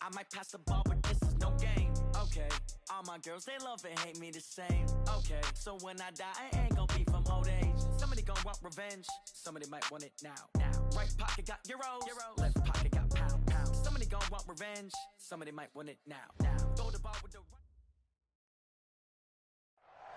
I might pass the ball, but this is no game. Okay, all my girls, they love and hate me the same. Okay, so when I die, I ain't gonna be from old age. Somebody gonna want revenge, somebody might want it now. Right pocket got euros, left pocket got pound. Somebody gonna want revenge, somebody might want it now. Throw the ball with the right.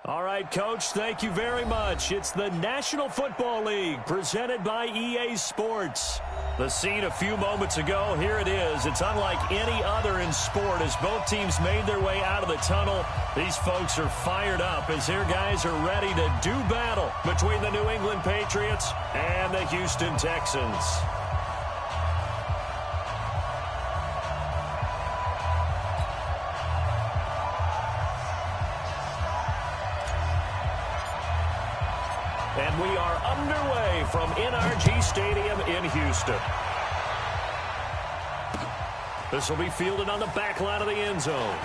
All right, Coach, thank you very much. It's the National Football League presented by EA Sports. The scene a few moments ago, here it is. It's unlike any other in sport as both teams made their way out of the tunnel. These folks are fired up as their guys are ready to do battle between the New England Patriots and the Houston Texans. And we are underway from NRG Stadium in Houston. This will be fielded on the back line of the end zone.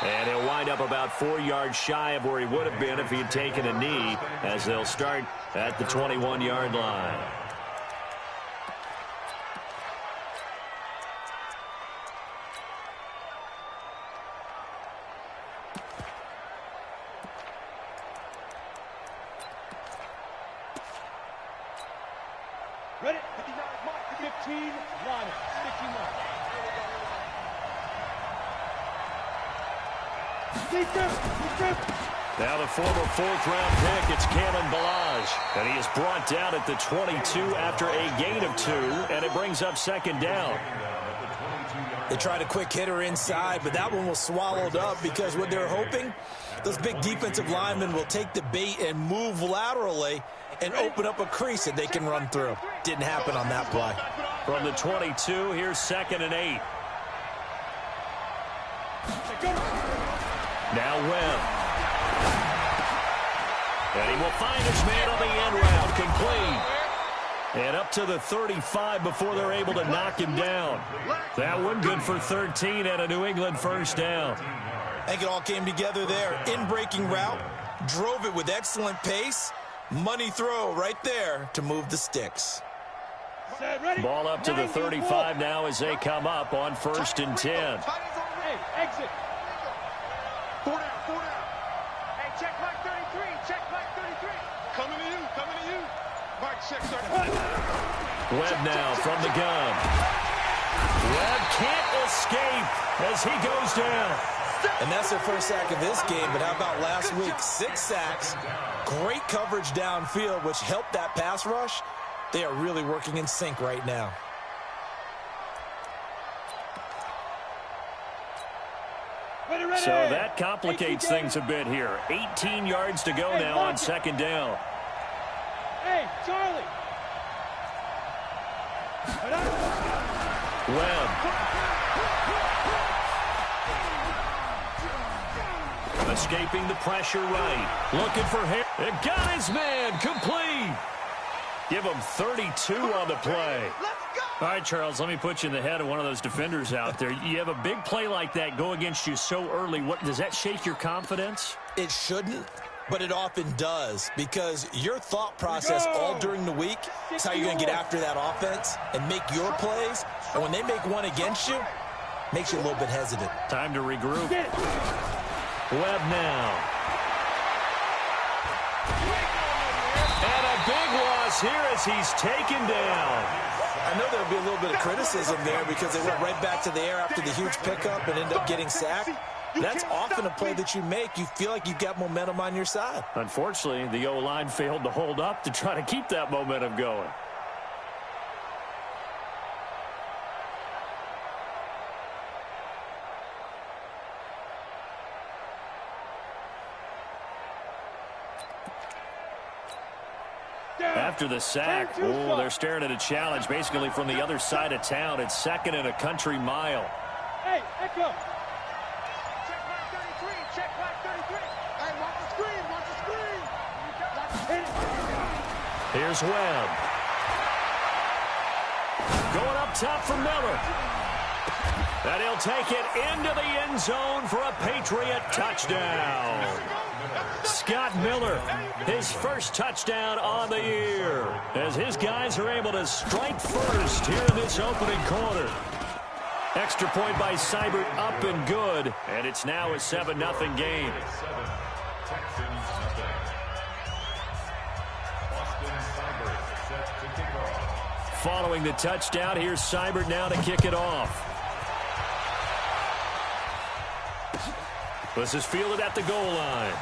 And he'll wind up about 4 yards shy of where he would have been if he had taken a knee, as they'll start at the 21-yard line. Ready? 59, mark, 15, line it, sticking up. Now the former fourth-round pick, it's Kalen Ballage. And he is brought down at the 22 after a gain of 2, and it brings up second down. They tried a quick hitter inside, but that one was swallowed up because what they're hoping, those big defensive linemen will take the bait and move laterally and open up a crease that they can run through. Didn't happen on that play. From the 22, here's 2nd and 8. Now Webb. And he will find his man on the end route, complete. And up to the 35 before they're able to knock him down. That one good for 13 and a New England first down. I think it all came together there. In-breaking route, drove it with excellent pace. Money throw right there to move the sticks. Ball up to the 35 now as they come up on 1st and 10. Hey, exit. 4 down. Hey, check mark 33. Coming to you. Mark, check 33. Webb now from the gun. Webb can't escape as he goes down. And that's their first sack of this game, but how about last week? 6 sacks, great coverage downfield, which helped that pass rush. They are really working in sync right now. So that complicates things a bit here. 18 yards to go now on 2nd down. Hey, Charlie. Webb. Escaping the pressure right. Looking for him. It got his man. Complete. Give him 32 on the play. All right, Charles, let me put you in the head of one of those defenders out there. You have a big play like that go against you so early. What does that shake your confidence? It shouldn't, but it often does, because your thought process all during the week is how you're going to get after that offense and make your plays. And when they make one against you, makes you a little bit hesitant. Time to regroup. Webb now. And a big loss here as he's taken down. I know there'll be a little bit of criticism there because they went right back to the air after the huge pickup and end up getting sacked. That's often a play that you make. You feel like you've got momentum on your side. Unfortunately, the O-line failed to hold up to try to keep that momentum going. After the sack, they're staring at a challenge basically from the other side of town. It's 2nd and a country mile. Hey, Echo. Check mark 33. Hey, watch the screen. Here's Webb. Going up top for Miller. And he'll take it into the end zone for a Patriot touchdown. Scott Miller, his first touchdown on the year, as his guys are able to strike first here in this opening quarter. Extra point by Seibert, up and good, and it's now a 7-0 game. Following the touchdown, here's Seibert now to kick it off. This is fielded at the goal line.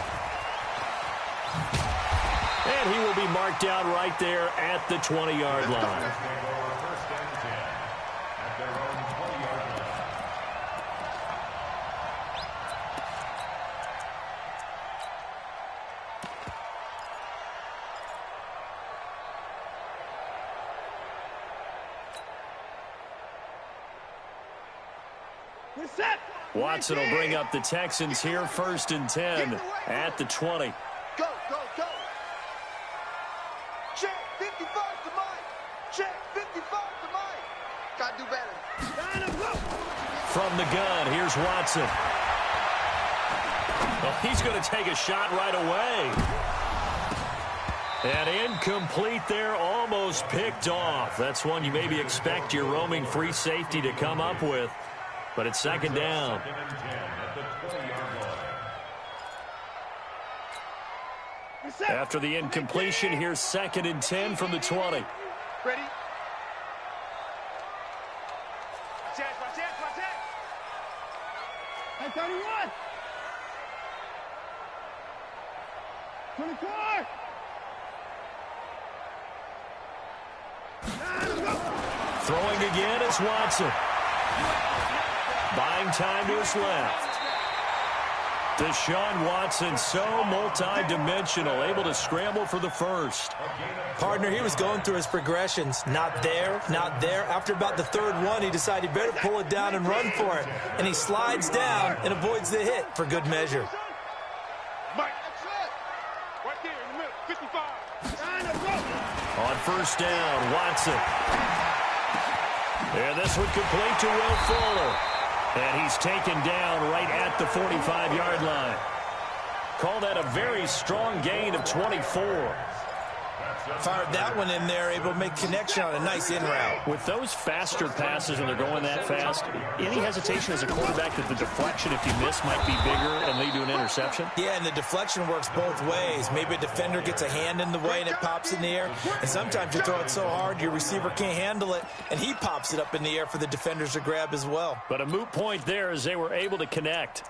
And he will be marked out right there at the 20-yard line. Watson will bring up the Texans here, 1st and 10 at the 20. Go, go, go. Check 55 to Mike. Check 55 to Mike. Gotta do better. From the gun, here's Watson. Well, he's going to take a shot right away. And incomplete there, almost picked off. That's one you maybe expect your roaming free safety to come up with. But it's 2nd down. After the incompletion, here's 2nd and 10 from the 20. Ready? Hey, 31. 24. Throwing again, it's Watson. Buying time to his left. Deshaun Watson, so multi-dimensional, able to scramble for the first. Partner, he was going through his progressions. Not there, not there. After about the 3rd one, he decided he better pull it down and run for it. And he slides down and avoids the hit for good measure. Mike, right there in the middle, 55. On 1st down, Watson. And this one complete to Will Fuller. And he's taken down right at the 45-yard line. Call that a very strong gain of 24. Fired that one in there, able to make connection on a nice in route. With those faster passes and they're going that fast, any hesitation as a quarterback that the deflection, if you miss, might be bigger and lead to an interception? Yeah, and the deflection works both ways. Maybe a defender gets a hand in the way and it pops in the air. And sometimes you throw it so hard your receiver can't handle it, and he pops it up in the air for the defenders to grab as well. But a moot point there as they were able to connect.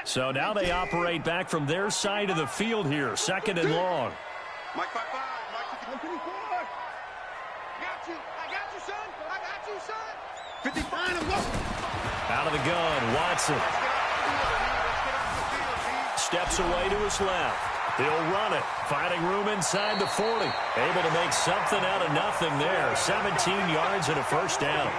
So now they operate back from their side of the field here, 2nd and long. Mike, 5-5. Mike, 54. Got you. I got you, son. I got you, son. 55. Out of the gun, Watson. Steps away to his left. He'll run it, finding room inside the 40. Able to make something out of nothing there. 17 yards and a 1st down.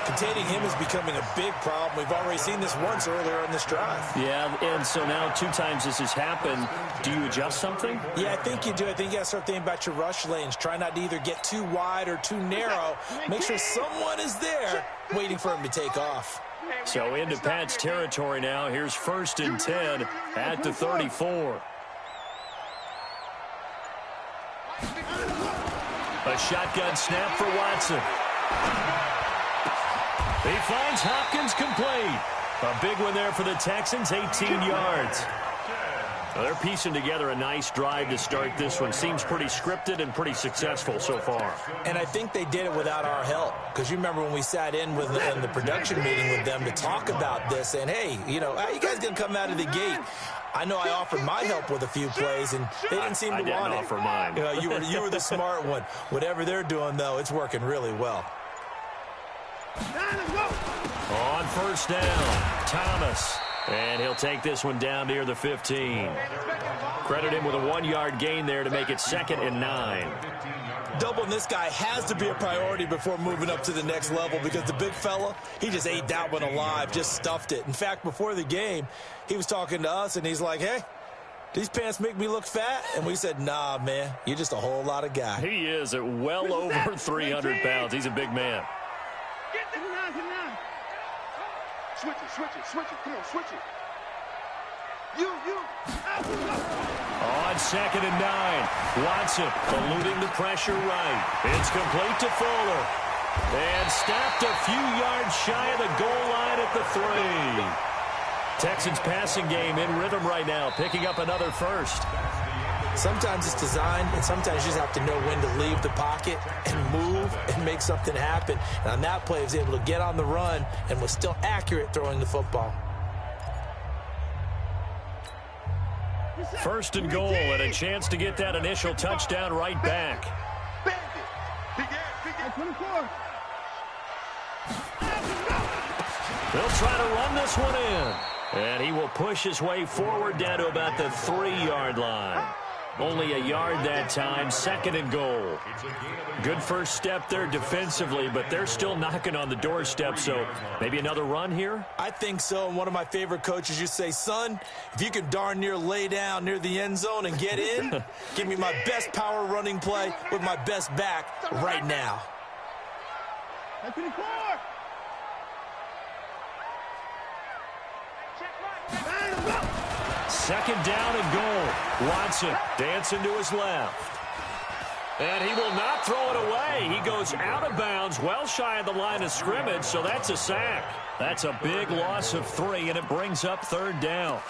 Containing him is becoming a big problem. We've already seen this once earlier in this drive. Yeah, and so now 2 times this has happened. Do you adjust something? Yeah, I think you do. I think you got to start thinking about your rush lanes. Try not to either get too wide or too narrow. Make sure someone is there waiting for him to take off. So into Pat's territory now. Here's 1st and 10 at the 34. A shotgun snap for Watson. He finds Hopkins complete. A big one there for the Texans, 18 yards. Well, they're piecing together a nice drive to start this one. Seems pretty scripted and pretty successful so far. And I think they did it without our help. Because you remember when we sat in the production meeting with them to talk about this. And, hey, you know, how you guys going to come out of the gate? I know I offered my help with a few plays, and they didn't seem to want it. I didn't offer mine. You were the smart one. Whatever they're doing, though, it's working really well. On 1st down, Thomas. And he'll take this one down near the 15. Credit him with a 1-yard gain there to make it 2nd and 9. Doubling this guy has to be a priority before moving up to the next level, because the big fella, he just ate that one alive, just stuffed it. In fact, before the game, he was talking to us, and he's like, hey, these pants make me look fat? And we said, nah, man, you're just a whole lot of guy. He is at well over 300 pounds. He's a big man. Get them now. Switch it. Come on, switch it. You. On 2nd and 9. Watson eluding the pressure right. It's complete to Fuller. And stopped a few yards shy of the goal line at the 3. Texans passing game in rhythm right now, picking up another first. Sometimes it's designed, and sometimes you just have to know when to leave the pocket and move and make something happen. And on that play, he was able to get on the run and was still accurate throwing the football. First and goal, and a chance to get that initial touchdown right back. They'll try to run this one in. And he will push his way forward down to about the 3-yard line. Only a yard that time, 2nd and goal. Good first step there defensively, but they're still knocking on the doorstep, so maybe another run here? I think so, and one of my favorite coaches used to say, son, if you can darn near lay down near the end zone and get in, give me my best power running play with my best back right now. Second down and goal. Watson dancing to his left. And he will not throw it away. He goes out of bounds, well shy of the line of scrimmage, so that's a sack. That's a big loss of 3, and it brings up 3rd down.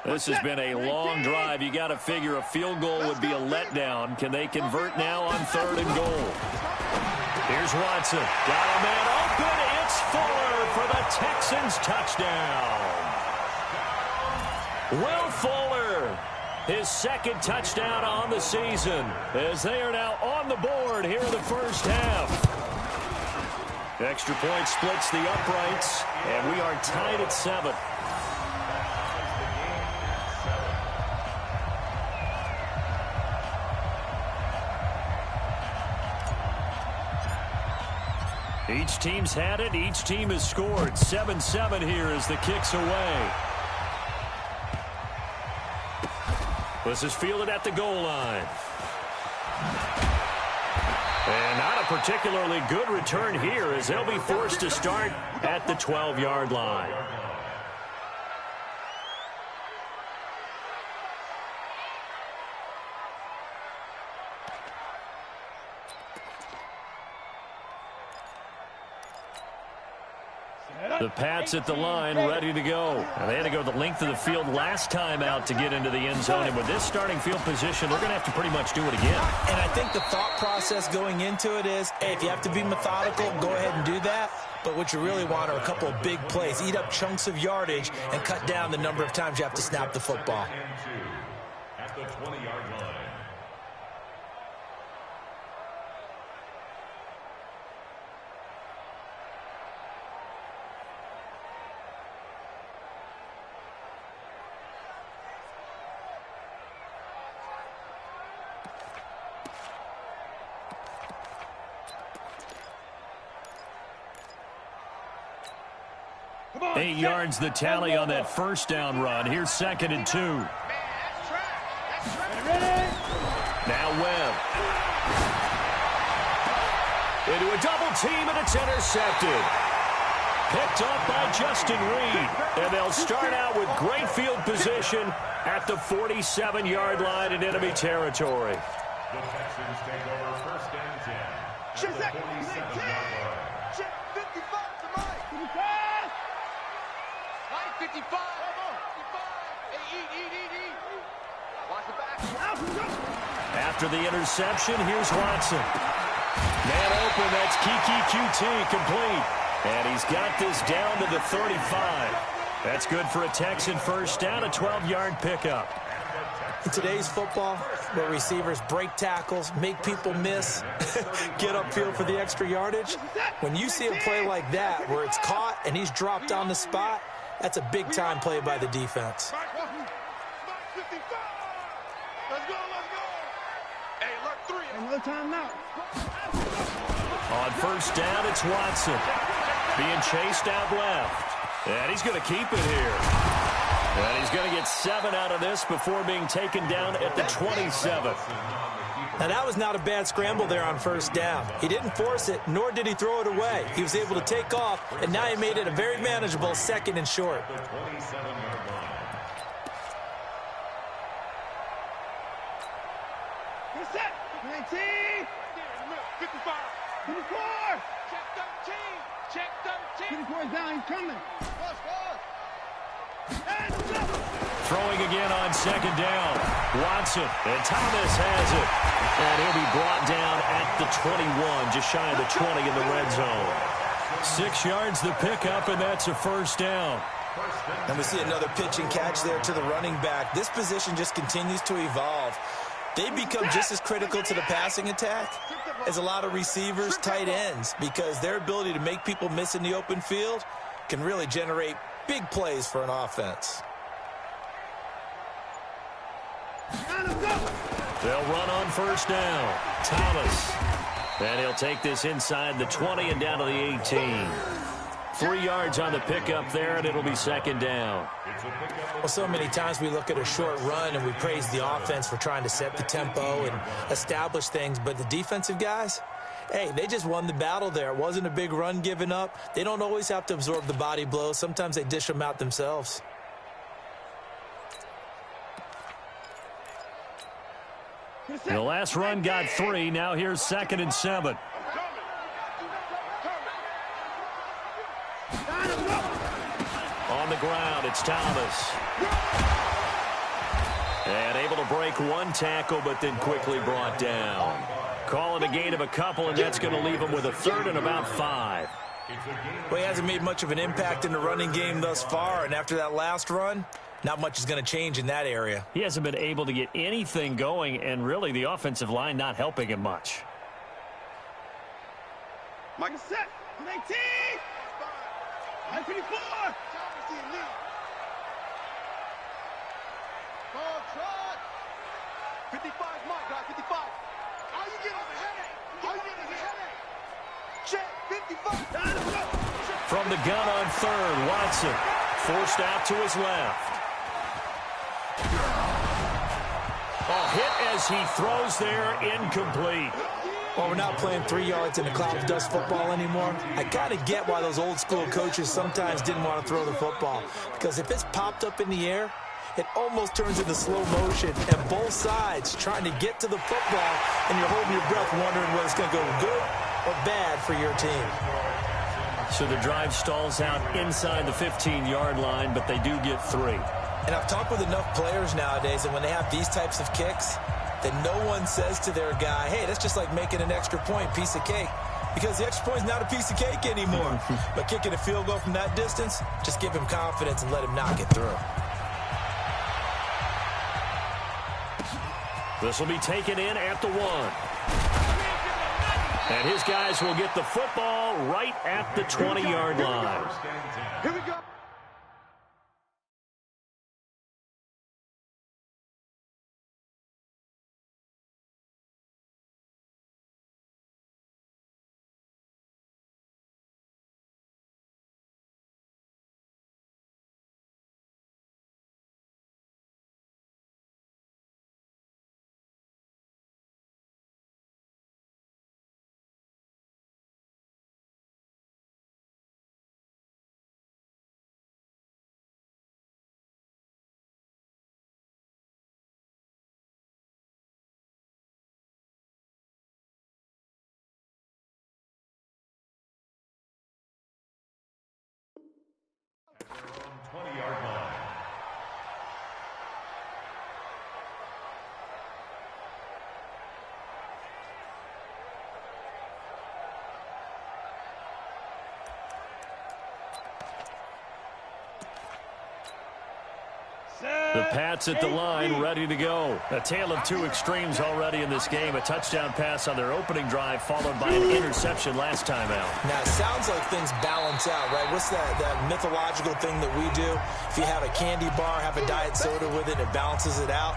This has been a long drive. You got to figure a field goal would be a letdown. Can they convert now on 3rd and goal? Here's Watson. Got a man open. It's Fuller for the Texans touchdown. Will Fuller, his 2nd touchdown on the season, as they are now on the board here in the first half. Extra point splits the uprights, and we are tied at 7. Each team's had it. Each team has scored. 7-7 here as the kick's away. This is fielded at the goal line. And not a particularly good return here as they'll be forced to start at the 12-yard line. The Pats at the line, ready to go. And they had to go the length of the field last time out to get into the end zone. And with this starting field position, they're going to have to pretty much do it again. And I think the thought process going into it is, hey, if you have to be methodical, go ahead and do that. But what you really want are a couple of big plays. Eat up chunks of yardage and cut down the number of times you have to snap the football. At the 20-yard line. On, 8 yards the tally on that first down run. Here's 2nd and 2. Now Webb. Into a double team, and it's intercepted. Picked up by Justin Reed. And they'll start out with great field position at the 47-yard line in enemy territory. The Texans take over 1st and 10. At the 47-yard line. Check 55 to Mike. 55. Eat. Watch the back. After the interception, here's Watson. Man open, that's Kiki QT complete. And he's got this down to the 35. That's good for a Texan first down, a 12-yard pickup. In today's football, where receivers break tackles, make people miss, get upfield for the extra yardage. When you see a play like that where it's caught and he's dropped on the spot, that's a big-time play by the defense. Another time now. On first down, it's Watson. Being chased out left. And he's going to keep it here. And he's going to get 7 out of this before being taken down at the 27. Now, that was not a bad scramble there on first down. He didn't force it, nor did he throw it away. He was able to take off, and now he made it a very manageable 2nd and short. Get set. 19. 55. 54. Check 13. Check 13. 54 is down. He's coming. Throwing again on 2nd down. Watson, and Thomas has it. And he'll be brought down at the 21, just shy of the 20 in the red zone. 6 yards the pickup, and that's a first down. And we see another pitch and catch there to the running back. This position just continues to evolve. They become just as critical to the passing attack as a lot of receivers, tight ends, because their ability to make people miss in the open field can really generate big plays for an offense. They'll run on first down. Thomas. And he'll take this inside the 20 and down to the 18. 3 yards on the pickup there, and it'll be 2nd down. Well, so many times we look at a short run and we praise the offense for trying to set the tempo and establish things, but the defensive guys, hey, they just won the battle there. It wasn't a big run given up. They don't always have to absorb the body blows. Sometimes they dish them out themselves. The last run got 3. Now here's 2nd and 7. On the ground, it's Thomas. And able to break 1 tackle, but then quickly brought down. Call it a gain of a couple, and that's going to leave him with a 3rd and about 5. Well, he hasn't made much of an impact in the running game thus far, and after that last run, not much is going to change in that area. He hasn't been able to get anything going, and really the offensive line not helping him much. Mike set. 19. 54. Ball trot. 55, Mike, guy, 55. How you get on the headache? How you get on the headache? Check, 55. From the gun on 3rd, Watson forced out to his left. Hit as he throws there, incomplete. Well, we're not playing 3 yards in a cloud of dust football anymore. I kind of get why those old school coaches sometimes didn't want to throw the football, because if it's popped up in the air, it almost turns into slow motion, and both sides trying to get to the football, and you're holding your breath wondering whether it's going to go good or bad for your team. So the drive stalls out inside the 15-yard line, but they do get 3. And I've talked with enough players nowadays, and when they have these types of kicks, that no one says to their guy, hey, that's just like making an extra point, piece of cake. Because the extra point is not a piece of cake anymore. But kicking a field goal from that distance, just give him confidence and let him knock it through. This will be taken in at the 1. And his guys will get the football right at the 20-yard line. Here we go. Pats at the line, ready to go. A tale of two extremes already in this game. A touchdown pass on their opening drive, followed by an interception last time out. Now, it sounds like things balance out, right? What's that mythological thing that we do? If you have a candy bar, have a diet soda with it, it balances it out.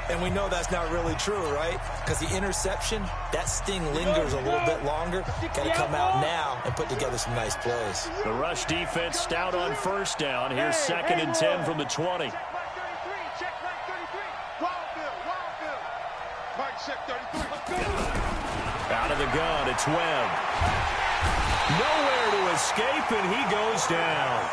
And we know that's not really true, right? Because the interception, that sting lingers a little bit longer. Got to come out now and put together some nice plays. The rush defense stout on first down. Here's 2nd and 10 from the 20. Out of the gun, it's Webb. Nowhere to escape, and he goes down.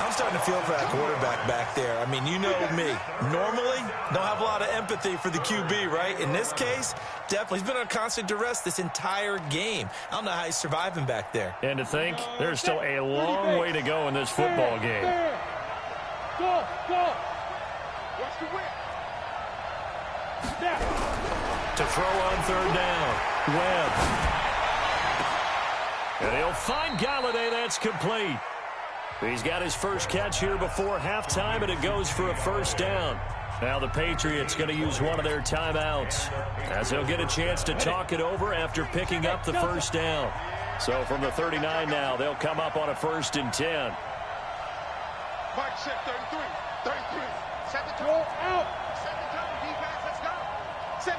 I'm starting to feel for that quarterback back there. I mean, you know me. Normally, don't have a lot of empathy for the QB, right? In this case, definitely. He's been on constant duress this entire game. I don't know how he's surviving back there. And to think, there's still a long way to go in this football game. Go! Watch the whip! To throw on 3rd down, Webb. And he'll find Galladay. That's complete. He's got his first catch here before halftime, and it goes for a 1st down. Now the Patriots going to use one of their timeouts, as they'll get a chance to talk it over after picking up the 1st down. So from the 39 now, they'll come up on a 1st and 10. Mike set 33. Set the tone. Out! Set the tone. Defense, let's go. Set.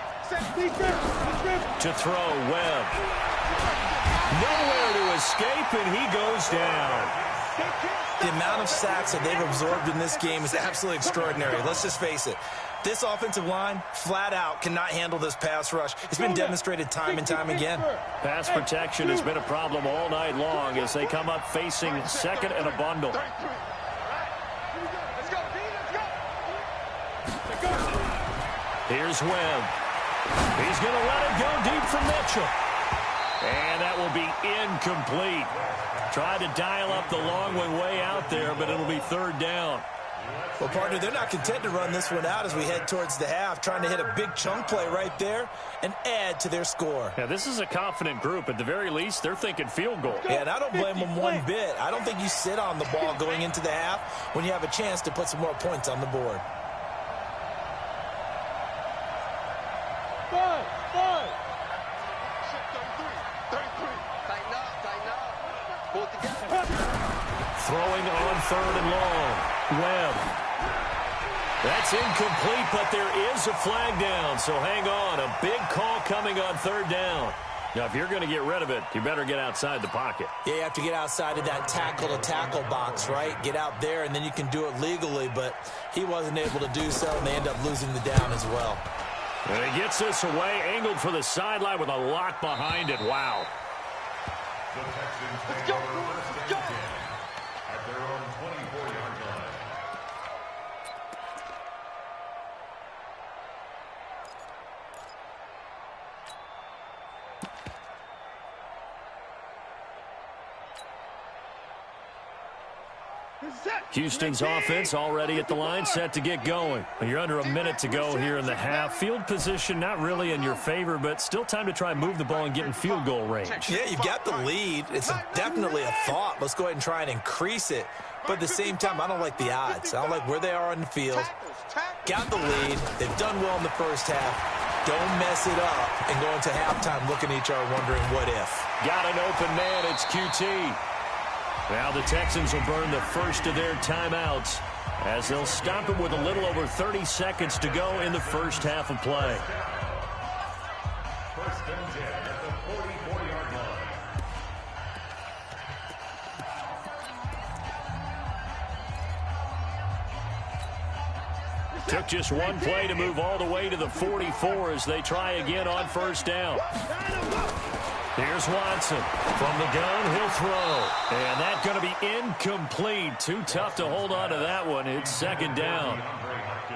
Defense. To throw, Webb. Nowhere to escape, and he goes down. The amount of sacks that they've absorbed in this game is absolutely extraordinary. Let's just face it. This offensive line, flat out, cannot handle this pass rush. It's been demonstrated time and time again. Pass protection has been a problem all night long as they come up facing 2nd and a bundle. Here's Webb. He's going to let it go deep for Mitchell. And that will be incomplete. Tried to dial up the long one way out there, but it'll be 3rd down. Well, partner, they're not content to run this one out as we head towards the half, trying to hit a big chunk play right there and add to their score. Yeah, this is a confident group. At the very least, they're thinking field goal. Yeah, and I don't blame them one bit. I don't think you sit on the ball going into the half when you have a chance to put some more points on the board. Five. Throwing on 3rd and long. Webb. That's incomplete, but there is a flag down, so hang on. A big call coming on 3rd down. Now, if you're going to get rid of it, you better get outside the pocket. Yeah, you have to get outside of that tackle-to-tackle box, right? Get out there, and then you can do it legally, but he wasn't able to do so, and they end up losing the down as well. And he gets this away, angled for the sideline with a lock behind it. Wow. The Texans take over 1st and 10 at their own 24-yard line. Houston's offense already at the line, set to get going. You're under a minute to go here in the half. Field position not really in your favor, but still time to try and move the ball and get in field goal range. Yeah, you've got the lead. It's definitely a thought. Let's go ahead and try and increase it. But at the same time, I don't like the odds. I don't like where they are on the field. Got the lead. They've done well in the first half. Don't mess it up and go into halftime looking at each other wondering what if. Got an open man. It's QT. Now the Texans will burn the first of their timeouts as they'll stop him with a little over 30 seconds to go in the first half of play. 1st and 10 at the 44-yard line. Took just one play to move all the way to the 44 as they try again on 1st down. Here's Watson. From the gun, he'll throw. And that's going to be incomplete. Too tough to hold on to that one. It's 2nd down.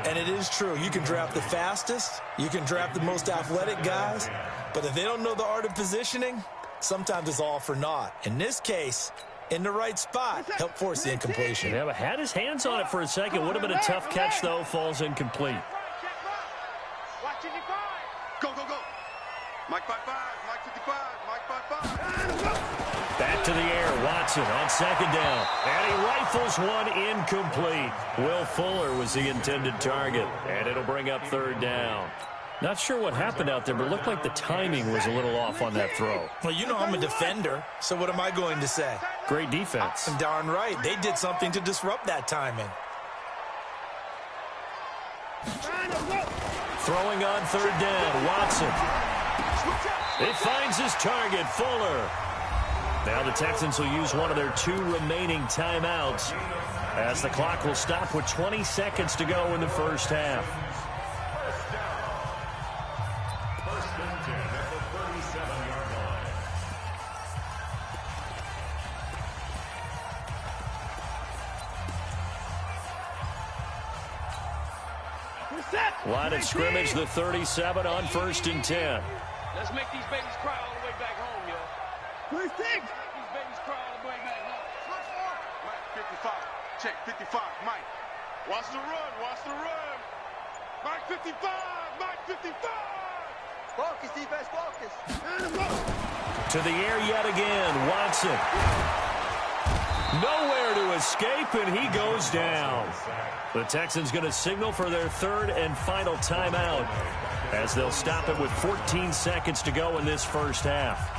And it is true. You can draft the fastest. You can draft the most athletic guys. But if they don't know the art of positioning, sometimes it's all for naught. In this case, in the right spot, help force the incompletion. Yeah, but had his hands on it for a second. Would have been a tough catch, though. Falls incomplete. Go. Mike 5-5. Mike 55. Mike 5-5. That Back to the air. Watson on second down. And he rifles one incomplete. Will Fuller was the intended target. And it'll bring up third down. Not sure what happened out there, but it looked like the timing was a little off on that throw. Well, you know I'm a defender, so what am I going to say? Great defense. I'm darn right. They did something to disrupt that timing. Throwing on third down, Watson. It finds his target, Fuller. Now the Texans will use one of their 2 remaining timeouts as the clock will stop with 20 seconds to go in the first half. First and 10 at the 37-yard line. Line of scrimmage, the 37 on first and 10. Let's make these babies cry all the way back home, yo. First thing. These babies cry all the way back home. Mike, 55. Check, 55. Mike. Watch the run. Watch the run. Mike, 55. Mike, 55. Focus, defense, focus. To the air yet again, Watson. Nowhere to escape, and he goes down. The Texans going to signal for their 3rd and final timeout as they'll stop it with 14 seconds to go in this first half.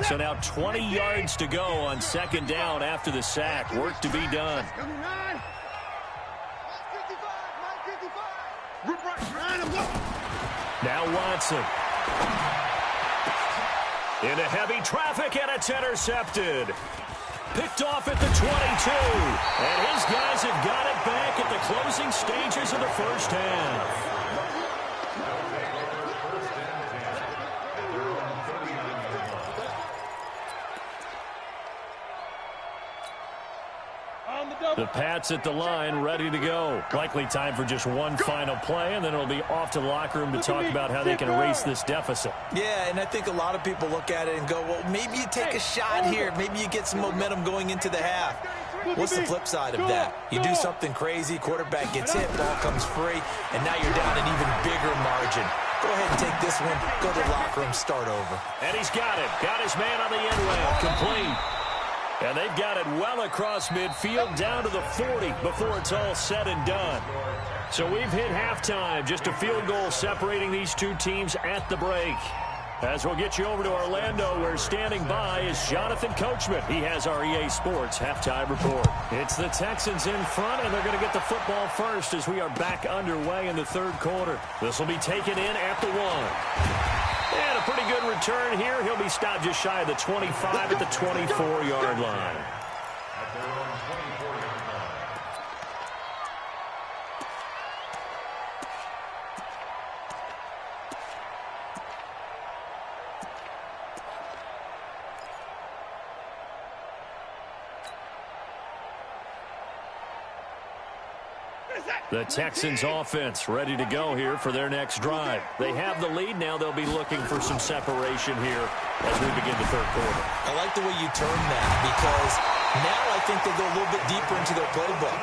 So now 20 yards to go on second down after the sack. Work to be done. Now Watson. Into heavy traffic, and it's intercepted. Picked off at the 22. And his guys have got it back at the closing stages of the first half. The Pats at the line, ready to go. Likely time for just one final play, and then it'll be off to the locker room to talk about how they can erase this deficit. Yeah, and I think a lot of people look at it and go, well, maybe you take a shot here. Maybe you get some momentum going into the half. What's the flip side of that? You do something crazy, quarterback gets hit, ball comes free, and now you're down an even bigger margin. Go ahead and take this one, go to the locker room, start over. And he's got it. Got his man on the end round, complete. And they've got it well across midfield down to the 40 before it's all said and done. So we've hit halftime. Just a field goal separating these two teams at the break. As we'll get you over to Orlando, where standing by is Jonathan Coachman. He has our EA Sports halftime report. It's the Texans in front, and they're going to get the football first as we are back underway in the third quarter. This will be taken in at the 1. And a pretty good return here. He'll be stopped just shy of the 25 at the 24-yard line. At their own 24-yard line. The Texans offense ready to go here for their next drive. They have the lead. Now they'll be looking for some separation here as we begin the third quarter. I like the way you turn that, because now I think they'll go a little bit deeper into their playbook.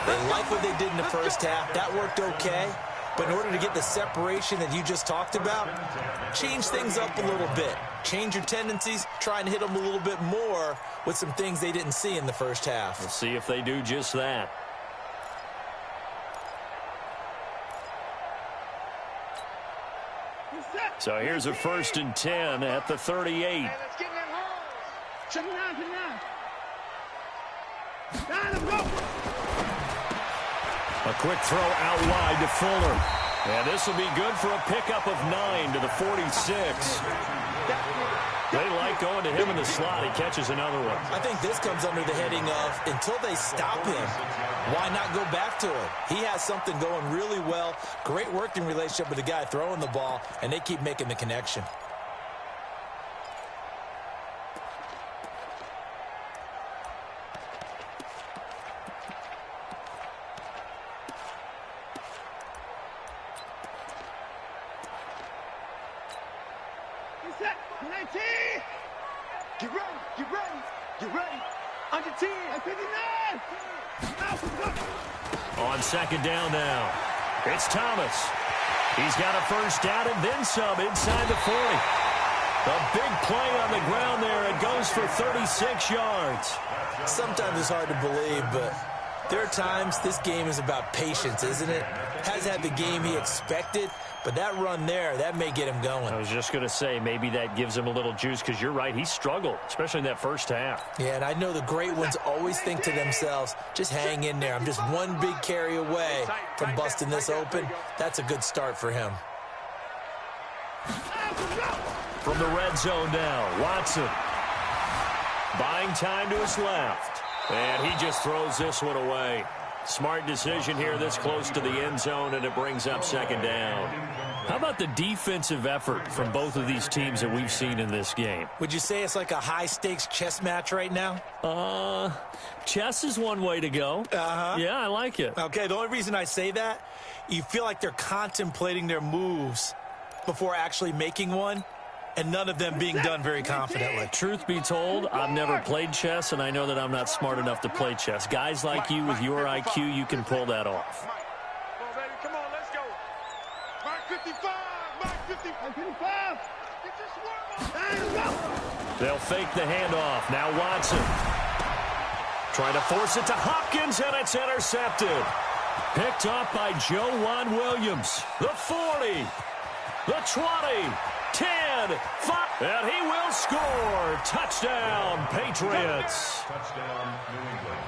They like what they did in the first half. That worked okay. But in order to get the separation that you just talked about, change things up a little bit. Change your tendencies. Try and hit them a little bit more with some things they didn't see in the first half. We'll see if they do just that. So here's a 1st and 10 at the 38. Hey, let's get in that hole. Check it out, check it out. Down the rope. A quick throw out wide to Fuller. And this will be good for a pickup of 9 to the 46. They like going to him in the slot. He catches another one. I think this comes under the heading of, until they stop him, why not go back to him? He has something going really well. Great working relationship with the guy throwing the ball, and they keep making the connection. Get ready, get ready, get ready. Under 10. On second down now, it's Thomas. He's got a first down and then some inside the 40. A big play on the ground there. It goes for 36 yards. Sometimes it's hard to believe, but there are times this game is about patience, isn't it? Hasn't had the game he expected, but that run there, that may get him going. I was just going to say, maybe that gives him a little juice, because you're right, he struggled, especially in that first half. Yeah, and I know the great ones always think to themselves, just hang in there. I'm just one big carry away from busting this open. That's a good start for him. From the red zone now, Watson. Buying time to his left. And he just throws this one away. Smart decision here this close to the end zone, and it brings up second down. How about the defensive effort from both of these teams that we've seen in this game? Would you say it's like a high-stakes chess match right now? Chess is one way to go. Yeah, I like it. Okay, the only reason I say that, you feel like they're contemplating their moves before actually making one, and none of them being done very confidently. Truth be told, I've never played chess, and I know that I'm not smart enough to play chess. Guys like you with your IQ, you can pull that off. Come on, baby, come on, let's go. Mark 55, Mark 55. Get your swerve on. They'll fake the handoff. Now Watson. Trying to force it to Hopkins, and it's intercepted. Picked up by Joejuan Williams. The 40. The 20. 10, 5, and he will score. Touchdown, Patriots. Touchdown, New England.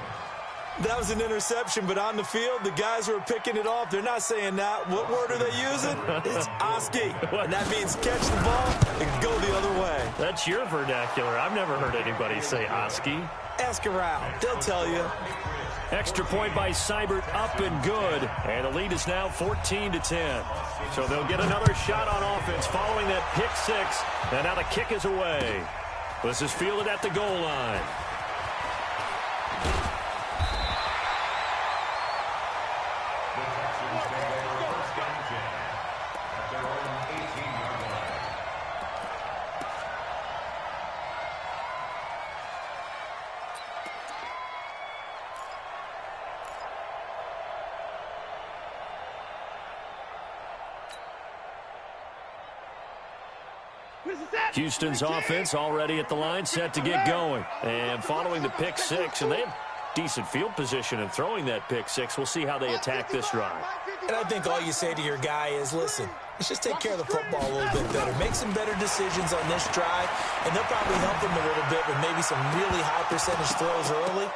That was an interception, but on the field, the guys who are picking it off, they're not saying that. What word are they using? It's Oski, and that means catch the ball and go the other way. That's your vernacular. I've never heard anybody say Oski. Ask around. They'll tell you. Extra point by Seibert, up and good. And the lead is now 14-10. So they'll get another shot on offense following that pick six. And now the kick is away. This is fielded at the goal line. The Texans take over first down 10 at their own 18-yard line. Houston's offense already at the line, set to get going. And following the pick six, and they have decent field position in throwing that pick six. We'll see how they attack this drive. And I think all you say to your guy is, listen, let's just take care of the football a little bit better. Make some better decisions on this drive, and they'll probably help him a little bit with maybe some really high percentage throws early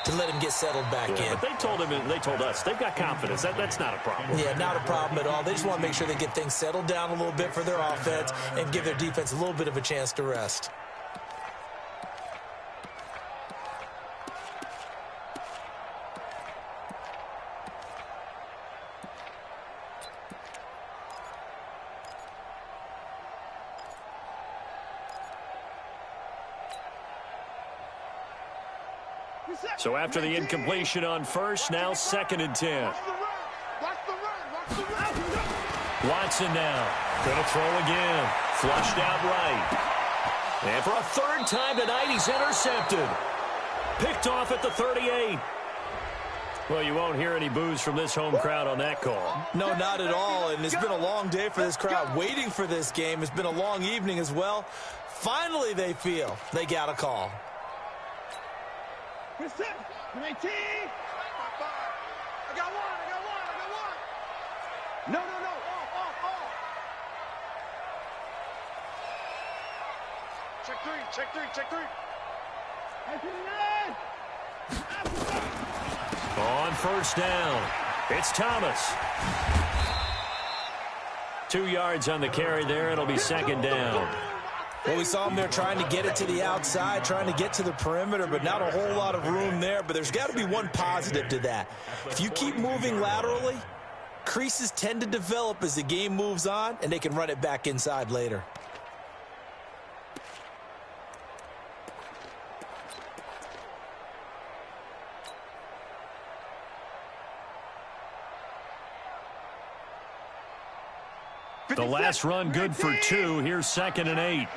to let him get settled back in. But they told him, and they told us, they've got confidence. That's not a problem. Yeah, not a problem at all. They just want to make sure they get things settled down a little bit for their offense and give their defense a little bit of a chance to rest. So after the incompletion on first, now 2nd and 10. Watson now. Going to throw again. Flushed out right. And for a third time tonight, he's intercepted. Picked off at the 38. Well, you won't hear any boos from this home crowd on that call. No, not at all. And it's been a long day for this crowd waiting for this game. It's been a long evening as well. Finally, they feel they got a call. I got one. No. Check three. On first down, it's Thomas. 2 yards on the carry there. It'll be 2nd down. Well, we saw him there trying to get it to the outside, trying to get to the perimeter, but not a whole lot of room there. But there's got to be one positive to that. If you keep moving laterally, creases tend to develop as the game moves on, and they can run it back inside later. The last run good for 2. Here's 2nd and 8.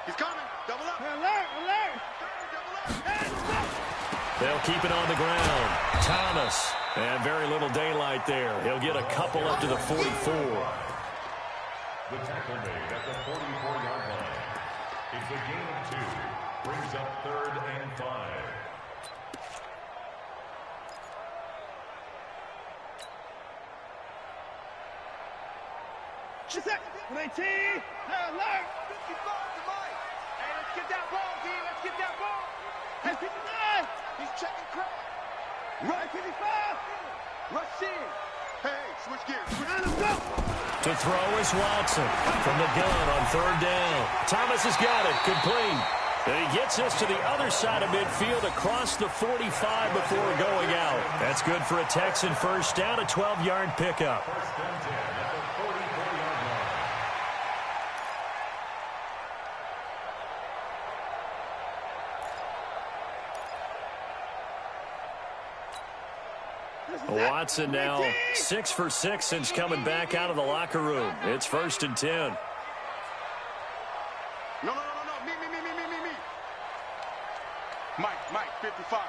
He's coming. Double up. Alert. They'll keep it on the ground. Thomas. And very little daylight there. He'll get a couple up to the 44. The tackle made at the 44-yard line. It's a gain of 2. Brings up 3rd and 5. Alert. 19. Alert. 55 to Mike. Hey, let's get that ball, D. Let's get that ball. Hey, 59. He's checking crowd. Right, 55. Rush in. Hey, switch gears. Let's go. To throw is Watson from the gun on 3rd down. Thomas has got it. Complete. And he gets this to the other side of midfield across the 45 before going out. That's good for a Texan first down, a 12-yard pickup. First and 10 at the 44-yard line. Watson now 6 for 6 since coming back out of the locker room. It's 1st and 10. No. Me. Mike, 55.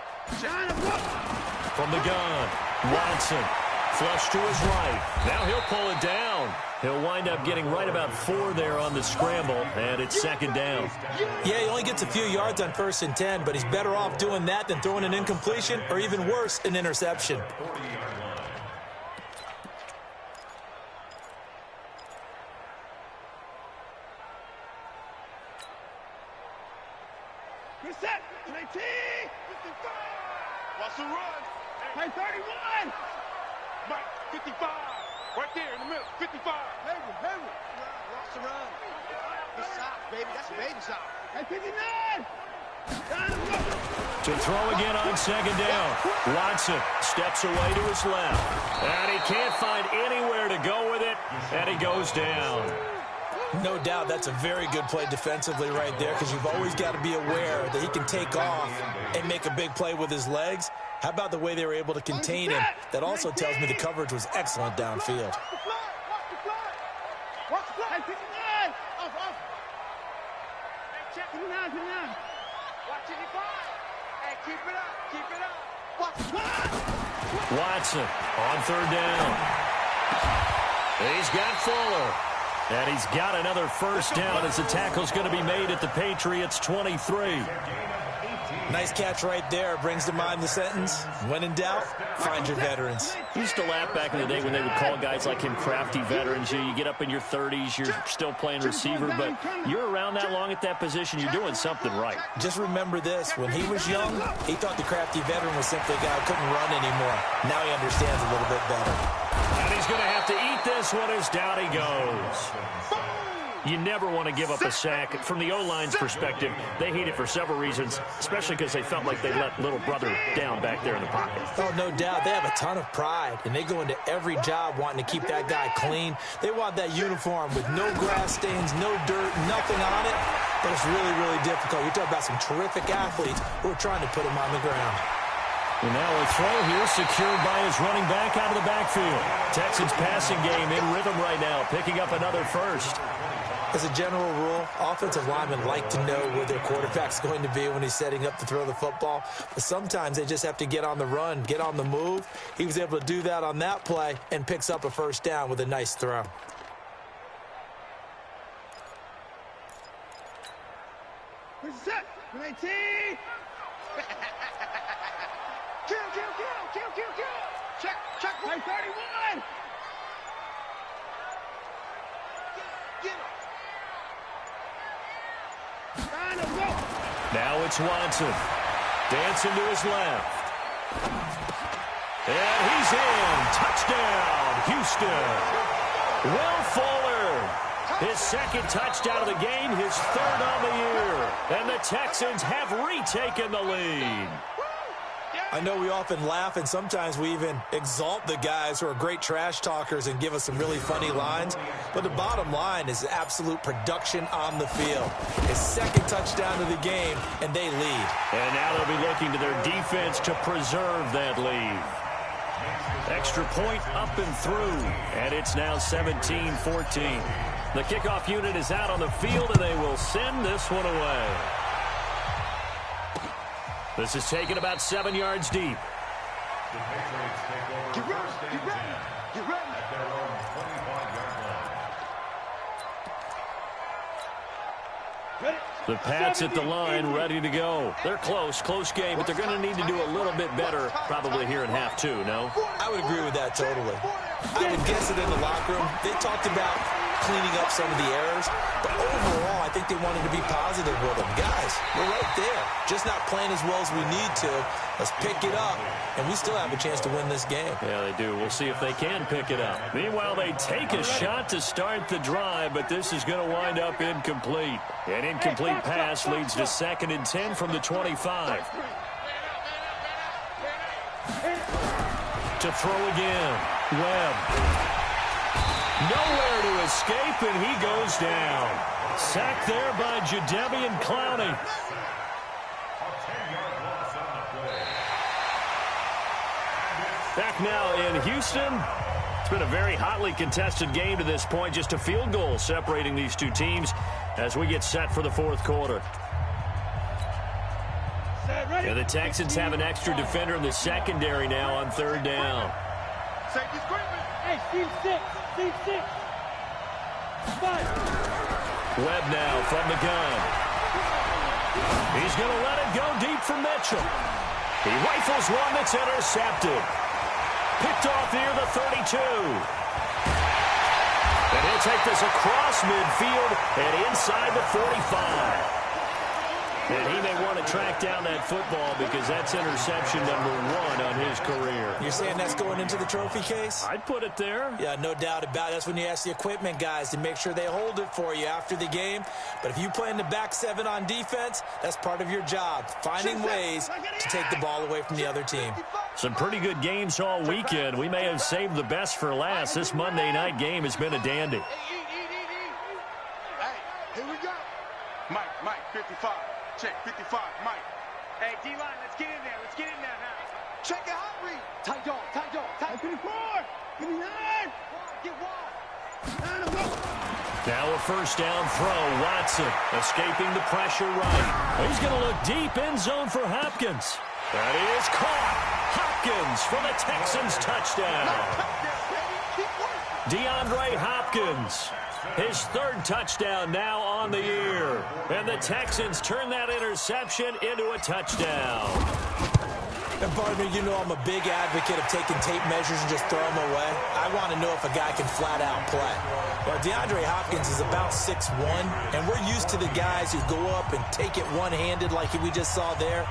From the gun, Watson flush to his right. Now he'll pull it down. He'll wind up getting right about 4 there on the scramble, and it's 2nd down. Yeah, he only gets a few yards on 1st and 10, but he's better off doing that than throwing an incompletion or even worse, an interception. 40-yard line. Reset. 19. 55. Watch the run. Hey, 31. Mike, 55. Right there in the middle. 55. Heavy. Watch the run. Good shot, baby. That's a baby shot. Hey, 59. To throw again on 2nd down. Watson steps away to his left. And he can't find anywhere to go with it. And he goes down. No doubt that's a very good play defensively right there, because you've always got to be aware that he can take off and make a big play with his legs. How about the way they were able to contain him? That also tells me the coverage was excellent downfield. Watch the fly. Hey, 59. Off. Hey, check. 59. Watch 55. Hey, keep it up. Watch the fly. Watson on 3rd down. He's got Fuller. And he's got another first down as the tackle's going to be made at the Patriots 23. Nice catch right there. Brings to mind the sentence, when in doubt, find your veterans. I used to laugh back in the day when they would call guys like him crafty veterans. You get up in your 30s, you're still playing receiver, but you're around that long at that position, you're doing something right. Just remember this, when he was young, he thought the crafty veteran was simply a guy who couldn't run anymore. Now he understands a little bit better. And he's going to have to eat this one as down he goes. You never want to give up a sack. From the O-line's perspective, they hate it for several reasons, especially because they felt like they let little brother down back there in the pocket. Oh, no doubt. They have a ton of pride, and they go into every job wanting to keep that guy clean. They want that uniform with no grass stains, no dirt, nothing on it. But it's really, really difficult. You're talking about some terrific athletes who are trying to put him on the ground. And now a throw here secured by his running back out of the backfield. Texans passing game in rhythm right now, picking up another first. As a general rule, offensive linemen like to know where their quarterback's going to be when he's setting up to throw the football. But sometimes they just have to get on the run, get on the move. He was able to do that on that play and picks up a first down with a nice throw. Reset. 19. Kill. Check. Hey, 31. Get him. Now it's Watson. Dancing to his left. And he's in. Touchdown, Houston. Will Fuller. His 2nd touchdown of the game, his 3rd on the year. And the Texans have retaken the lead. I know we often laugh, and sometimes we even exalt the guys who are great trash talkers and give us some really funny lines. But the bottom line is absolute production on the field. His 2nd touchdown of the game, and they lead. And now they'll be looking to their defense to preserve that lead. Extra point up and through, and it's now 17-14. The kickoff unit is out on the field, and they will send this one away. This is taken about 7 yards deep. The Patriots take over first and 10 at their own 25-yard line. The Pats at the line, ready to go. They're close game, but they're going to need to do a little bit better probably here in half two, no? I would agree with that totally. I would guess that in the locker room, they talked about cleaning up some of the errors, but overall, I think they wanted to be positive with them. Guys, we're right there. Just not playing as well as we need to. Let's pick it up, and we still have a chance to win this game. Yeah, they do. We'll see if they can pick it up. Meanwhile, they take a shot to start the drive, but this is going to wind up incomplete. An incomplete pass leads to 2nd and 10 from the 25. To throw again. Webb. Nowhere to escape, and he goes down. Sacked there by Jadeveon Clowney. Back now in Houston. It's been a very hotly contested game to this point. Just a field goal separating these two teams as we get set for the fourth quarter. And the Texans have an extra defender in the secondary now on 3rd down. Safety screaming. Hey, Steve 6. Webb now from the gun. He's going to let it go deep for Mitchell. He rifles one that's intercepted. Picked off near the 32. And he'll take this across midfield and inside the 45. And he may want to track down that football because that's interception number 1 on his career. You're saying that's going into the trophy case? I'd put it there. Yeah, no doubt about it. That's when you ask the equipment guys to make sure they hold it for you after the game. But if you play in the back 7 on defense, that's part of your job, finding ways to take the ball away from the other team. Some pretty good games all weekend. We may have saved the best for last. This Monday night game has been a dandy. Hey, here we go. Mike, 55. Check, 55, Mike. Hey, D-line, let's get in there. Let's get in there now. Check it out, read. Tight dog. 54. Give me 9. Get wide. Now a first down throw. Watson escaping the pressure right. He's going to look deep end zone for Hopkins. That is caught. Hopkins for the Texans touchdown. DeAndre Hopkins. His 3rd touchdown now on the year. And the Texans turn that interception into a touchdown. And partner, you know I'm a big advocate of taking tape measures and just throw them away. I want to know if a guy can flat out play. Well, DeAndre Hopkins is about 6'1", and we're used to the guys who go up and take it one-handed like we just saw there.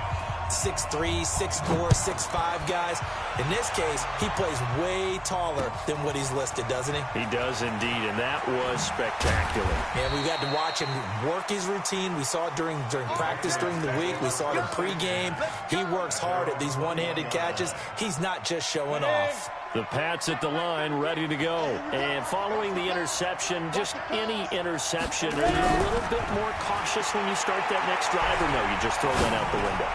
6'3", 6'4", 6'5" guys. In this case, he plays way taller than what he's listed, doesn't he? He does indeed, and that was spectacular. And we got to watch him work his routine. We saw it during practice during the week. We saw it in pregame. He works hard at these one-handed catches. He's not just showing off. The Pats at the line, ready to go. And following the interception, just any interception, are you a little bit more cautious when you start that next drive, or no, you just throw that out the window?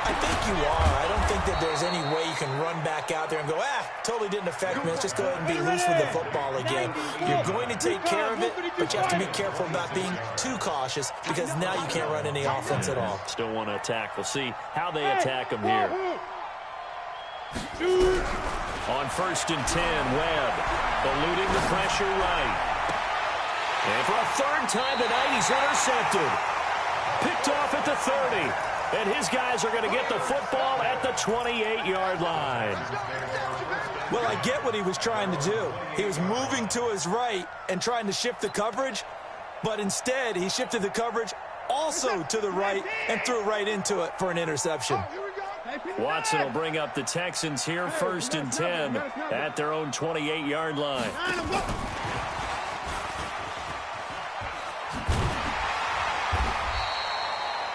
I think you are. I don't think that there's any way you can run back out there and go, totally didn't affect me. Let's just go ahead and be loose with the football again. You're going to take care of it, but you have to be careful about being too cautious because now you can't run any offense at all. Still want to attack. We'll see how they attack them here. On 1st and 10, Webb eluding the pressure right. And for a 3rd time tonight, he's intercepted. Picked off at the 30. And his guys are going to get the football at the 28-yard line. Well, I get what he was trying to do. He was moving to his right and trying to shift the coverage, but instead he shifted the coverage also to the right and threw right into it for an interception. Watson will bring up the Texans here, 1st and 10 at their own 28-yard line.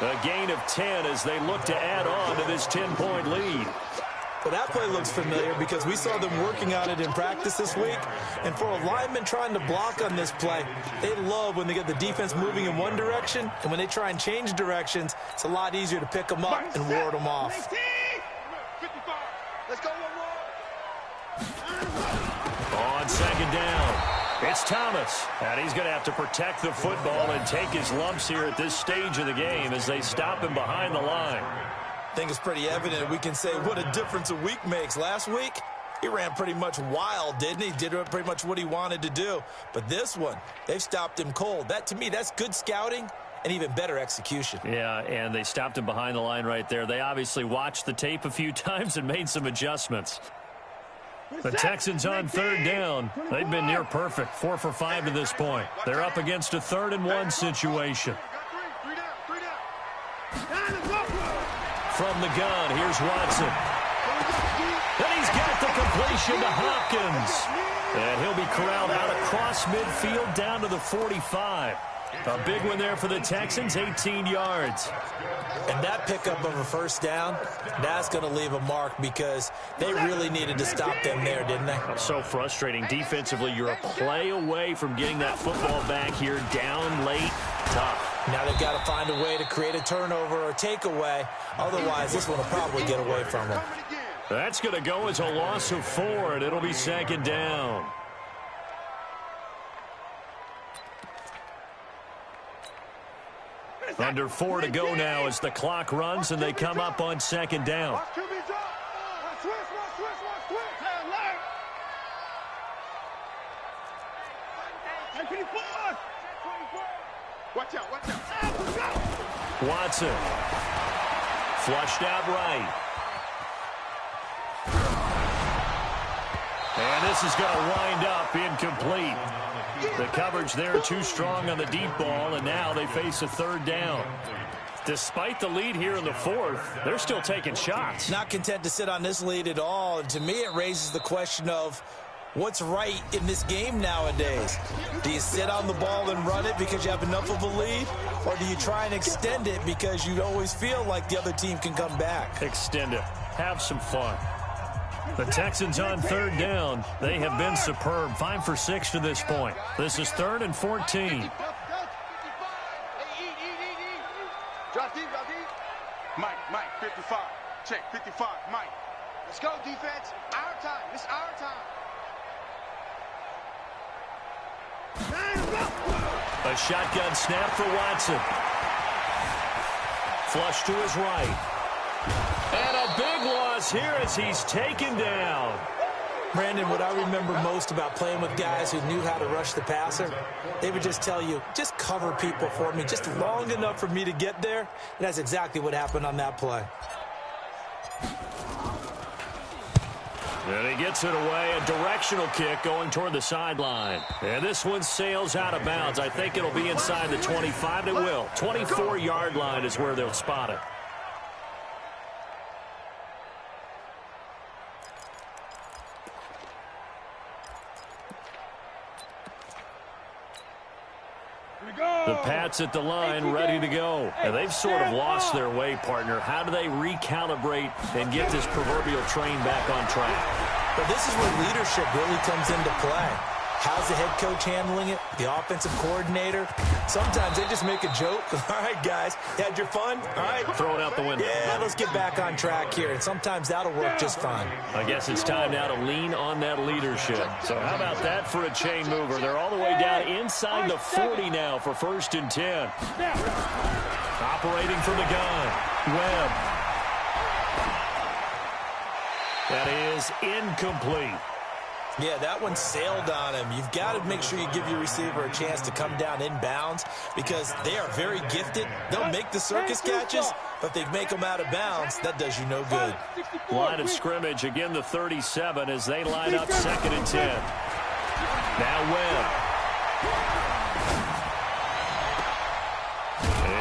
A gain of 10 as they look to add on to this 10-point lead. Well, that play looks familiar because we saw them working on it in practice this week. And for a lineman trying to block on this play, they love when they get the defense moving in one direction. And when they try and change directions, it's a lot easier to pick them up and ward them off. 55. Let's go one more. down. It's Thomas, and he's going to have to protect the football and take his lumps here at this stage of the game as they stop him behind the line. I think it's pretty evident we can say what a difference a week makes. Last week, he ran pretty much wild, didn't he? Did pretty much what he wanted to do. But this one, they've stopped him cold. That, to me, that's good scouting and even better execution. Yeah, and they stopped him behind the line right there. They obviously watched the tape a few times and made some adjustments. The Texans on third down. They've been near perfect, 4 for 5 to this point. They're up against a 3rd-and-1 situation. From the gun, here's Watson. And he's got the completion to Hopkins. And he'll be corralled out across midfield down to the 45. A big one there for the Texans, 18 yards. And that pickup of a first down, that's going to leave a mark because they really needed to stop them there, didn't they? So frustrating. Defensively, you're a play away from getting that football back here down late. Tough. Now they've got to find a way to create a turnover or takeaway. Otherwise, this one will probably get away from them. That's going to go as a loss of 4, and it'll be 2nd down. Under 4 to go now as the clock runs and they come up on 2nd down. Watch out, watch out. Watson. Flushed out right. And this is going to wind up incomplete. The coverage there too strong on the deep ball, and now they face a 3rd down. Despite the lead here in the 4th, they're still taking shots. Not content to sit on this lead at all. And to me, it raises the question of what's right in this game nowadays. Do you sit on the ball and run it because you have enough of a lead? Or do you try and extend it because you always feel like the other team can come back? Extend it. Have some fun. The Texans on 3rd down. They have been superb. 5 for 6 to this point. This is 3rd and 14. Mike, 55. Check, 55, Mike. Let's go, defense. Our time. It's our time. A shotgun snap for Watson. Flush to his right. And a big loss here as he's taken down. Brandon, what I remember most about playing with guys who knew how to rush the passer, they would just tell you, just cover people for me, just long enough for me to get there. And that's exactly what happened on that play. And he gets it away, a directional kick going toward the sideline. And this one sails out of bounds. I think it'll be inside the 25. It will. 24-yard line is where they'll spot it. The Pats at the line, ready to go. And they've sort of lost their way, partner. How do they recalibrate and get this proverbial train back on track? But this is where leadership really comes into play. How's the head coach handling it? The offensive coordinator? Sometimes they just make a joke. All right, guys, you had your fun? All right. Throw it out the window. Yeah, let's get back on track here. And sometimes that'll work just fine. I guess it's time now to lean on that leadership. So how about that for a chain mover? They're all the way down inside the 40 now for 1st and 10. Operating from the gun. Webb. That is incomplete. Yeah, that one sailed on him. You've got to make sure you give your receiver a chance to come down inbounds because they are very gifted. They'll make the circus catches, but if they make them out of bounds, that does you no good. Line of scrimmage, again the 37 as they line up 2nd and 10. Now Webb.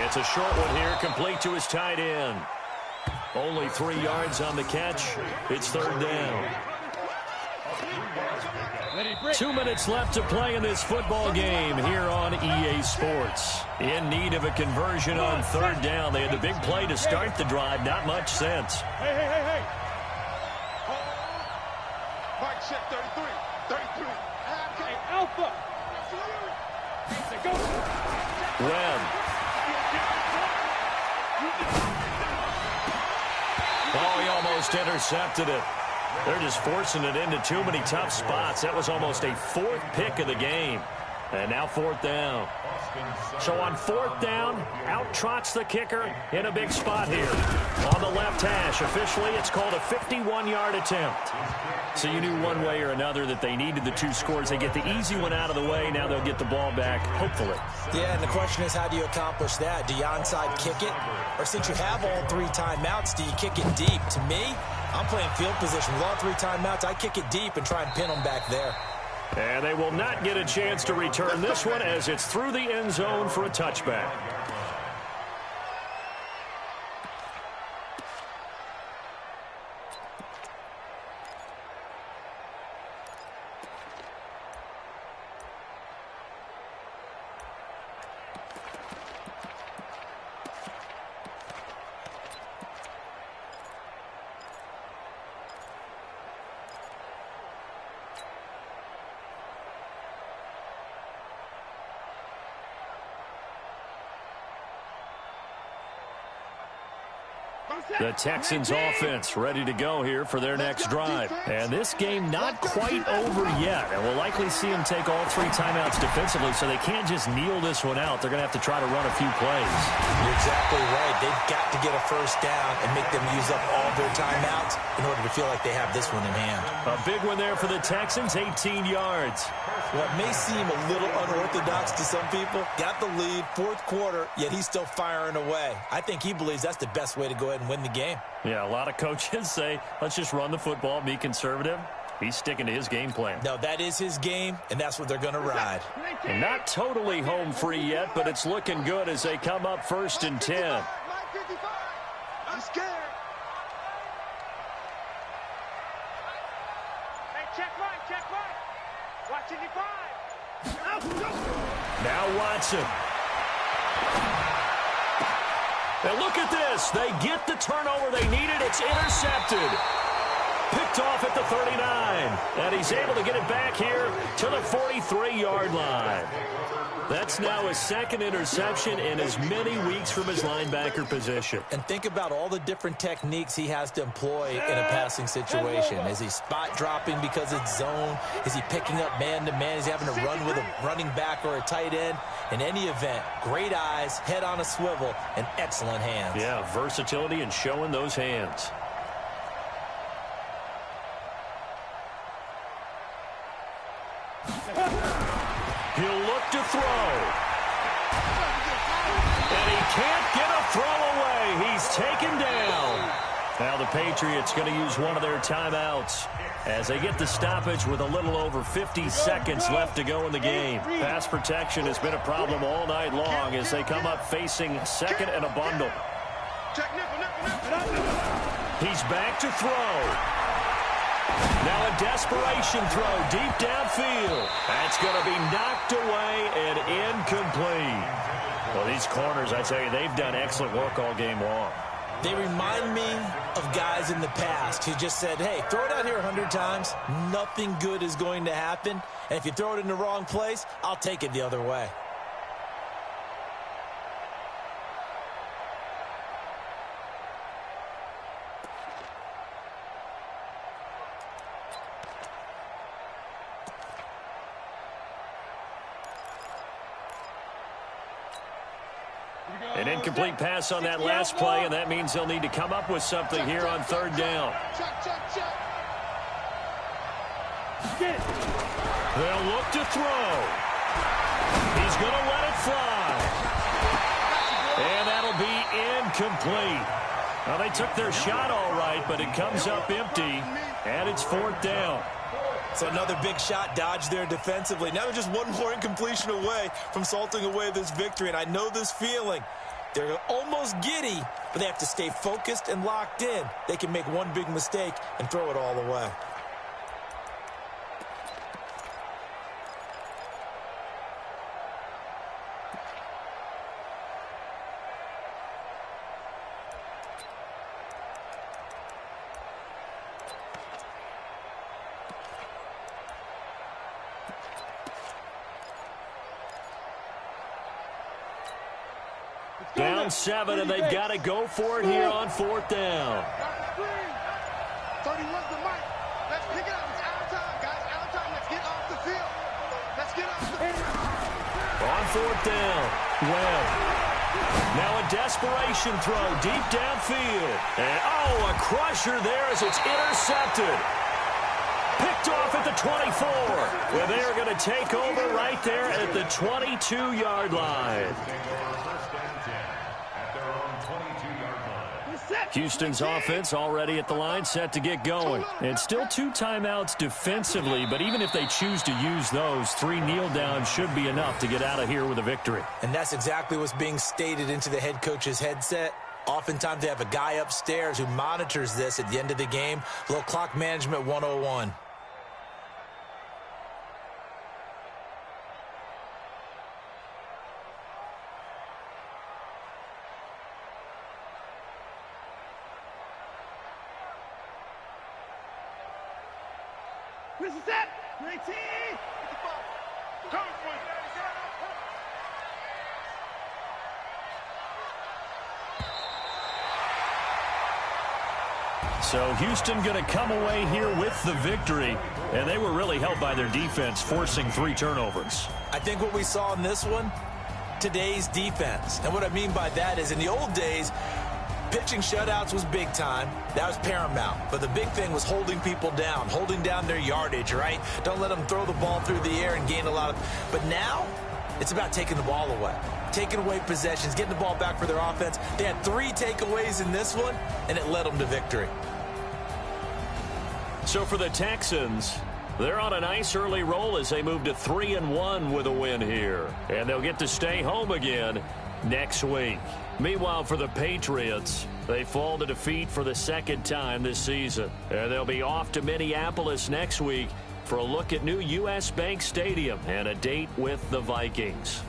It's a short one here, complete to his tight end. Only 3 yards on the catch. It's 3rd down. 2 minutes left to play in this football game here on EA Sports. In need of a conversion on 3rd down. They had the big play to start the drive. Not much sense. Hey. Mike, check 33. 33. Hey, Alpha. Go. Webb. Oh, he almost intercepted it. They're just forcing it into too many tough spots. That was almost a fourth pick of the game. And now fourth down. So on fourth down, out trots the kicker in a big spot here. On the left hash, officially it's called a 51-yard attempt. So you knew one way or another that they needed the two scores. They get the easy one out of the way. Now they'll get the ball back, hopefully. Yeah, and the question is, how do you accomplish that? Do you onside kick it? Or since you have all three timeouts, do you kick it deep? To me, I'm playing field position with all three timeouts. I kick it deep and try and pin them back there. And they will not get a chance to return this one as it's through the end zone for a touchback. The Texans offense ready to go here for their next drive. And this game not quite over yet. And we'll likely see them take all three timeouts defensively, so they can't just kneel this one out. They're going to have to try to run a few plays. You're exactly right. They've got to get a first down and make them use up all their timeouts in order to feel like they have this one in hand. A big one there for the Texans, 18 yards. What may seem a little unorthodox to some people, got the lead, fourth quarter, yet he's still firing away. I think he believes that's the best way to go ahead and win the game. Yeah, a lot of coaches say, let's just run the football, be conservative. He's sticking to his game plan. No, that is his game, and that's what they're going to ride. And not totally home free yet, but it's looking good as they come up 1st and 10. I'm scared. Hey, check right, check right. Watching the 5. Now Watson. And look at this. They get the turnover they needed. It's intercepted. Picked off at the 39. And he's able to get it back here to the 43-yard line. That's now his second interception in as many weeks from his linebacker position. And think about all the different techniques he has to employ in a passing situation. Is he spot dropping because it's zone? Is he picking up man-to-man? Is he having to run with a running back or a tight end? In any event, great eyes, head on a swivel, and excellent hands. Yeah, versatility and showing those hands. He'll look to throw. And he can't get a throw away. He's taken down. Now the Patriots going to use one of their timeouts as they get the stoppage with a little over 50 seconds left to go in the game. Pass protection has been a problem all night long as they come up facing second and a bundle. He's back to throw. Now a desperation throw deep downfield. That's going to be knocked away and incomplete. Well, these corners, I tell you, they've done excellent work all game long. They remind me of guys in the past who just said, hey, throw it out here 100 times. Nothing good is going to happen. And if you throw it in the wrong place, I'll take it the other way. An incomplete pass on that last play, and that means they'll need to come up with something here on third down. They'll look to throw. He's going to let it fly. And that'll be incomplete. Well, they took their shot all right, but it comes up empty, and it's fourth down. So another big shot dodged there defensively. Now they're just one more incompletion away from salting away this victory, and I know this feeling. They're almost giddy, but they have to stay focused and locked in. They can make one big mistake and throw it all away. Down 7, and they've got to go for it here on fourth down. Pick it up. It's out of time, guys. Out of time. Let's get off the field. Let's get off the field. On fourth down, Webb. Now a desperation throw deep downfield. And, a crusher there as it's intercepted. Picked off at the 24. Well, they are going to take over right there at the 22-yard line. Houston's offense already at the line, set to get going. And still 2 timeouts defensively, but even if they choose to use those, 3 kneel downs should be enough to get out of here with a victory. And that's exactly what's being stated into the head coach's headset. Oftentimes they have a guy upstairs who monitors this at the end of the game. A little clock management 101. This is it. 19. Come for it. So Houston going to come away here with the victory, and they were really helped by their defense, forcing 3 turnovers. I think what we saw in this one, today's defense. And what I mean by that is in the old days, pitching shutouts was big time. That was paramount. But the big thing was holding people down, holding down their yardage, right? Don't let them throw the ball through the air and gain a lot of... But now, it's about taking the ball away. Taking away possessions, getting the ball back for their offense. They had 3 takeaways in this one, and it led them to victory. So for the Texans, they're on a nice early roll as they move to 3-1 with a win here. And they'll get to stay home again next week. Meanwhile, for the Patriots, they fall to defeat for the 2nd time this season. And they'll be off to Minneapolis next week for a look at new U.S. Bank Stadium and a date with the Vikings.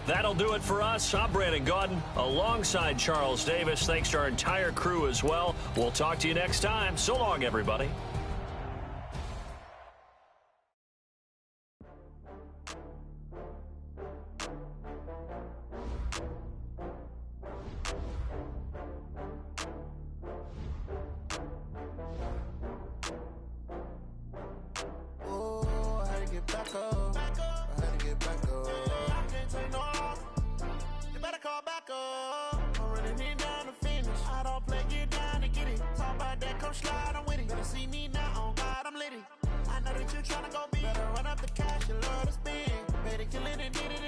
That'll do it for us. I'm Brandon Gaudin alongside Charles Davis. Thanks to our entire crew as well. We'll talk to you next time. So long, everybody. Slide, I'm with it. Better see me now, on God, I'm litty. I know that you're trying to go big. Better run up the cash, you love to spend. Better kill it and did it